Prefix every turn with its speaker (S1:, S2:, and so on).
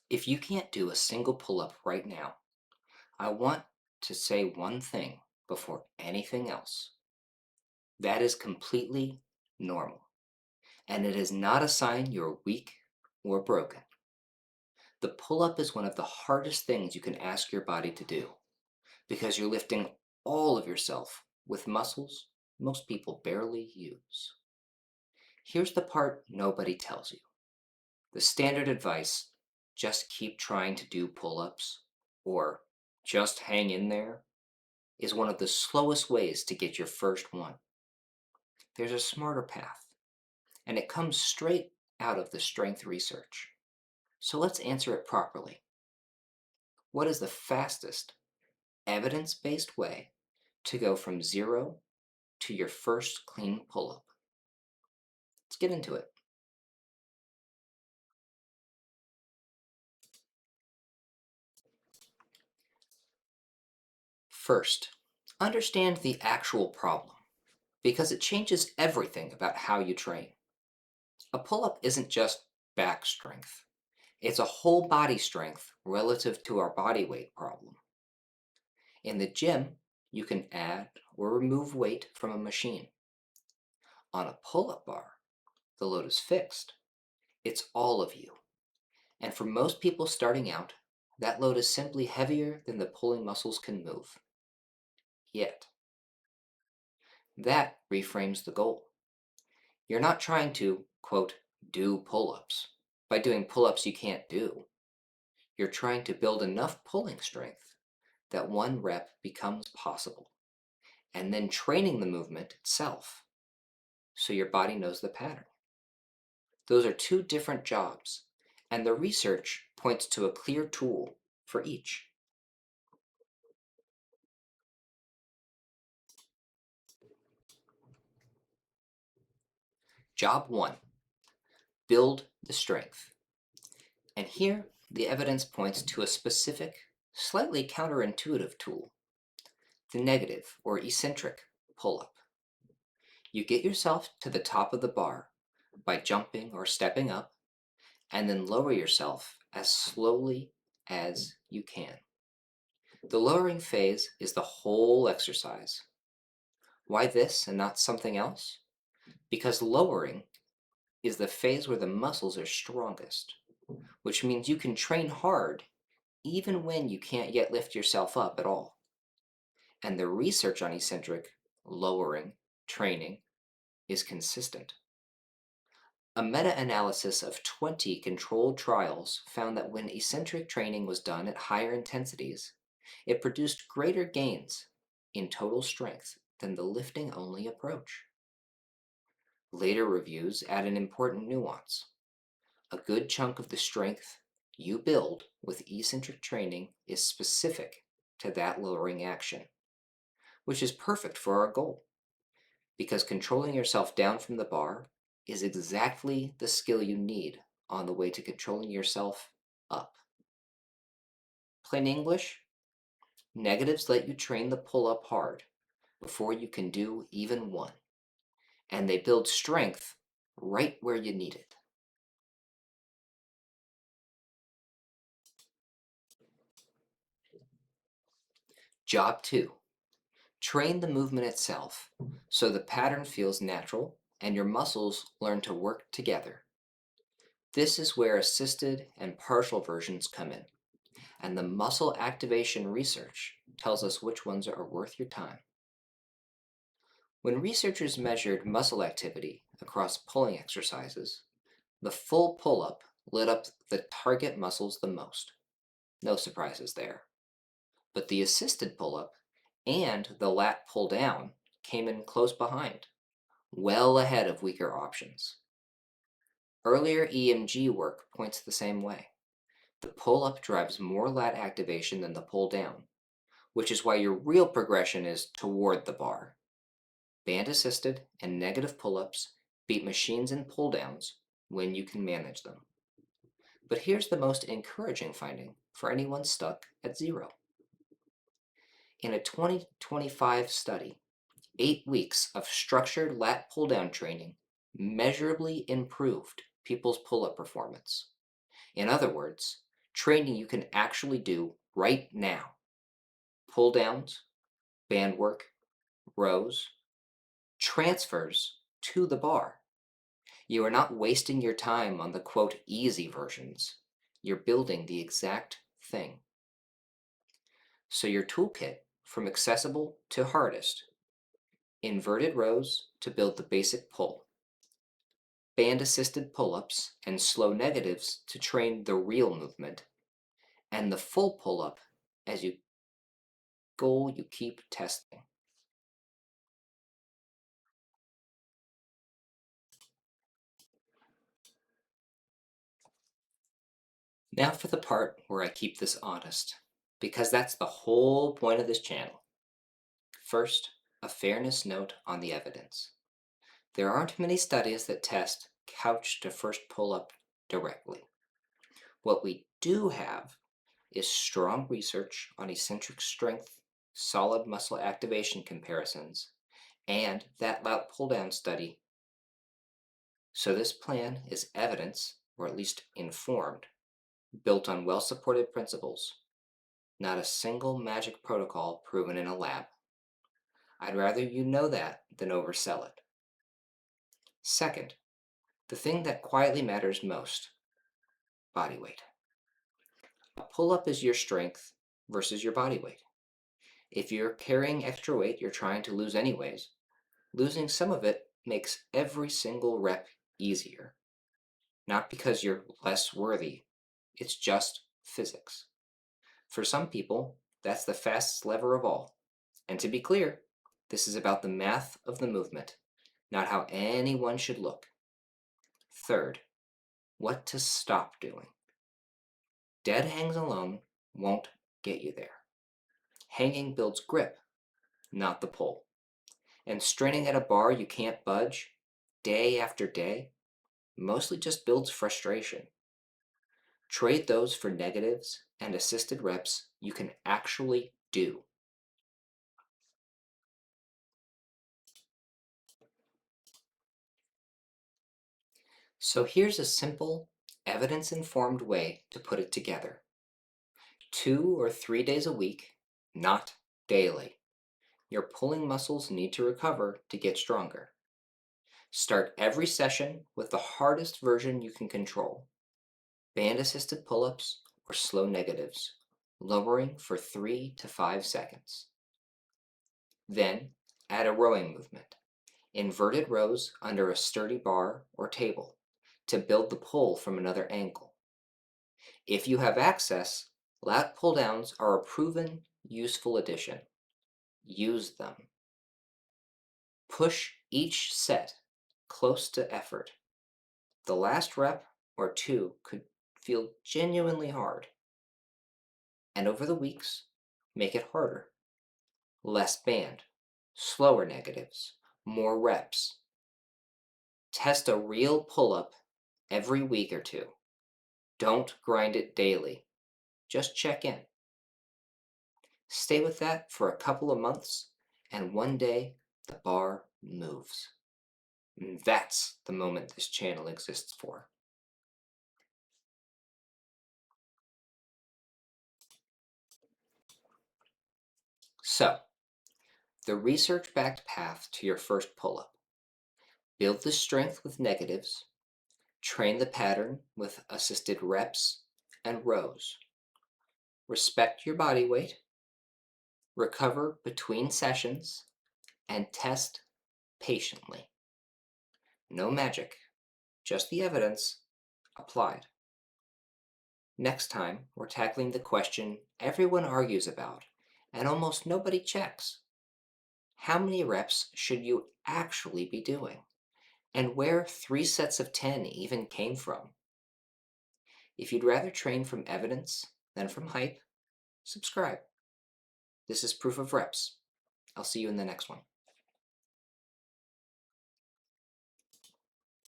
S1: If you can't do a single pull-up right now, I want to say one thing before anything else. That is completely normal, and it is not a sign you're weak or broken. The pull-up is one of the hardest things you can ask your body to do because you're lifting all of yourself with muscles most people barely use. Here's the part nobody tells you. The standard advice, just keep trying to do pull-ups, or just hang in there, is one of the slowest ways to get your first one. There's a smarter path, and it comes straight out of the strength research. So let's answer it properly. What is the fastest, evidence-based way to go from zero to your first clean pull-up? Let's get into it. First, understand the actual problem, because it changes everything about how you train. A pull-up isn't just back strength. It's a whole body strength relative to our body weight problem. In the gym, you can add or remove weight from a machine. On a pull-up bar, the load is fixed. It's all of you. And for most people starting out, that load is simply heavier than the pulling muscles can move. Yet, that reframes the goal. You're not trying to, quote, do pull-ups by doing pull-ups you can't do. You're trying to build enough pulling strength that one rep becomes possible, and then training the movement itself so your body knows the pattern. Those are two different jobs, and the research points to a clear tool for each. Job 1, build the strength. And here, the evidence points to a specific, slightly counterintuitive tool, the negative or eccentric pull-up. You get yourself to the top of the bar by jumping or stepping up, and then lower yourself as slowly as you can. The lowering phase is the whole exercise. Why this and not something else? Because lowering is the phase where the muscles are strongest, which means you can train hard even when you can't yet lift yourself up at all. And the research on eccentric lowering training is consistent. A meta-analysis of 20 controlled trials found that when eccentric training was done at higher intensities, it produced greater gains in total strength than the lifting-only approach. Later reviews add an important nuance. A good chunk of the strength you build with eccentric training is specific to that lowering action, which is perfect for our goal, because controlling yourself down from the bar is exactly the skill you need on the way to controlling yourself up. Plain English, negatives let you train the pull-up hard before you can do even one, and they build strength right where you need it. Job 2, train the movement itself so the pattern feels natural and your muscles learn to work together. This is where assisted and partial versions come in, and the muscle activation research tells us which ones are worth your time. When researchers measured muscle activity across pulling exercises, the full pull-up lit up the target muscles the most. No surprises there. But the assisted pull-up and the lat pull-down came in close behind, well ahead of weaker options. Earlier EMG work points the same way. The pull-up drives more lat activation than the pull-down, which is why your real progression is toward the bar. Band-assisted and negative pull-ups beat machines and pull-downs when you can manage them. But here's the most encouraging finding for anyone stuck at zero. In a 2025 study, 8 weeks of structured lat pull-down training measurably improved people's pull-up performance. In other words, training you can actually do right now. Pull downs, band work, rows, transfers to the bar. You are not wasting your time on the quote easy versions. You're building the exact thing. So your toolkit, from accessible to hardest: inverted rows to build the basic pull, band assisted pull-ups and slow negatives to train the real movement, and the full pull-up as you goal you keep testing. Now for the part where I keep this honest, because that's the whole point of this channel. First, a fairness note on the evidence. There aren't many studies that test couch to first pull-up directly. What we do have is strong research on eccentric strength, solid muscle activation comparisons, and that lat pull-down study. So this plan is evidence, or at least informed, built on well-supported principles, not a single magic protocol proven in a lab. I'd rather you know that than oversell it. Second, the thing that quietly matters most: body weight. A pull-up is your strength versus your body weight. If you're carrying extra weight you're trying to lose anyways, losing some of it makes every single rep easier. Not because you're less worthy, it's just physics. For some people, that's the fastest lever of all. And to be clear, this is about the math of the movement, not how anyone should look. Third, what to stop doing. Dead hangs alone won't get you there. Hanging builds grip, not the pull. And straining at a bar you can't budge, day after day, mostly just builds frustration. Trade those for negatives and assisted reps you can actually do. So here's a simple, evidence-informed way to put it together. 2 or 3 days a week, not daily. Your pulling muscles need to recover to get stronger. Start every session with the hardest version you can control: band-assisted pull-ups or slow negatives, lowering for 3 to 5 seconds. Then add a rowing movement, inverted rows under a sturdy bar or table, to build the pull from another angle. If you have access, lat pull-downs are a proven, useful addition. Use them. Push each set close to effort. The last rep or two could feel genuinely hard. And over the weeks, make it harder. Less band, slower negatives, more reps. Test a real pull-up every week or two. Don't grind it daily. Just check in. Stay with that for a couple of months, and one day the bar moves. And that's the moment this channel exists for. So, the research-backed path to your first pull-up. Build the strength with negatives. Train the pattern with assisted reps and rows. Respect your body weight. Recover between sessions. And test patiently. No magic, just the evidence applied. Next time, we're tackling the question everyone argues about and almost nobody checks. How many reps should you actually be doing? And where 3 sets of 10 even came from? If you'd rather train from evidence than from hype, subscribe. This is Proof of Reps. I'll see you in the next one.